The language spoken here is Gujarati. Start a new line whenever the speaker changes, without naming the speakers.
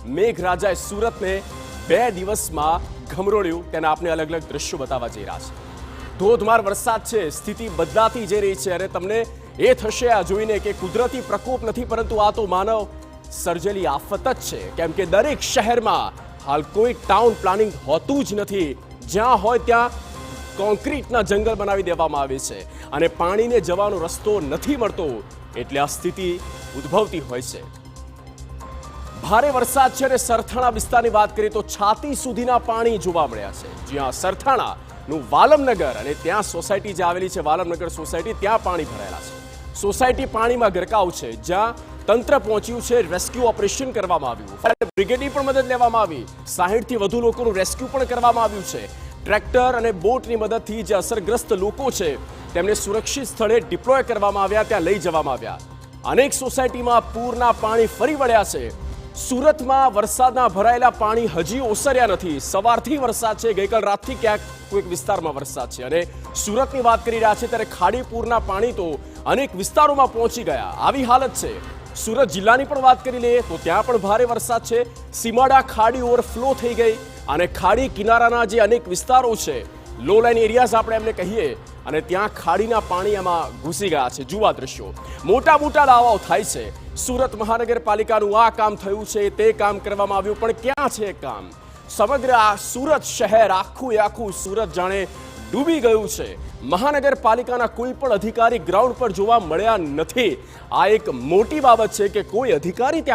મેઘરાજાએ સુરતને 2 દિવસમાં ગમરોળ્યું તેના આપણે અલગ અલગ દ્રશ્યો બતાવવા જઈ રહ્યા છે. ધોધમાર વરસાદ છે, સ્થિતિ બદલાતી જઈ રહી છે અને તમને એ થશે આ જોઈને કે કુદરતી પ્રકોપ નથી પરંતુ આ તો માનવ સર્જેલી આફત જ છે. કેમ કે દરેક શહેરમાં હાલ કોઈ ટાઉન પ્લાનિંગ હોતું જ નથી. જ્યાં હોય ત્યાં કોન્ક્રીટના જંગલ બનાવી દેવામાં આવે છે અને પાણીને જવાનો રસ્તો નથી મળતો એટલે આ સ્થિતિ ઉદ્ભવતી હોય છે. ભારે વરસાદ છે અને સરથાણા વિસ્તારની વાત કરીએ તો છાતી સુધીના પાણી જોવા મળ્યા છે. જ્યાં સરથાણાનું વાલમનગર અને ત્યાં સોસાયટી જે આવેલી છે વાલમનગર સોસાયટી, ત્યાં પાણી ભરાયેલા છે. સોસાયટી પાણીમાં ગરકાવ છે. જ્યાં તંત્ર પહોંચ્યું છે, રેસ્ક્યુ ઓપરેશન કરવામાં આવ્યું, ફાયર બ્રિગેડની પણ મદદ લેવામાં આવી, 60 થી વધુ લોકોનું રેસ્ક્યુ પણ કરવામાં આવ્યું છે. ટ્રેક્ટર અને બોટની મદદથી જે અસરગ્રસ્ત લોકો છે તેમને સુરક્ષિત સ્થળે ડિપ્લોય કરવામાં આવ્યા, ત્યાં લઈ જવામાં આવ્યા. અનેક સોસાયટીમાં પૂરના પાણી ફરી વળ્યા છે. સુરતમાં વરસાદના ભરાયેલા પાણી હજી ઓસર્યા નથી. સવારથી વરસાદ છે, ગઈકાલ રાતથી ક્યાંક કોઈક વિસ્તારમાં વરસાદ છે અને સુરતની વાત કરી રહ્યા છે ત્યારે ખાડીપુરના પાણી તો અનેક વિસ્તારોમાં પહોંચી ગયા. આવી હાલત છે. સુરત જિલ્લાની પણ વાત કરી લઈએ તો ત્યાં પણ ભારે વરસાદ છે. સીમાડા ખાડી ઓવરફ્લો થઈ ગઈ અને ખાડી કિનારાના જે અનેક વિસ્તારો છે, લો લાઇન એરિયાઝ આપણે એમને કહીએ, અને ત્યાં ખાડીના પાણી એમાં ઘૂસી ગયા છે. જુવા દ્રશ્યો, મોટા મોટા દાવાઓ થાય છે. સુરત મહાનગરપાલિકાનું આ કામ થયું છે, તે કામ કરવામાં આવ્યું, પણ ક્યાં છે કામ? સમગ્ર આ સુરત શહેર આખું સુરત જાણે ડૂબી ગયું છે. મહાનગરપાલિકાના કોઈ પણ અધિકારી ગ્રાઉન્ડ પર જોવા મળ્યા નથી. આ એક મોટી બાબત છે કે કોઈ અધિકારી ત્યાં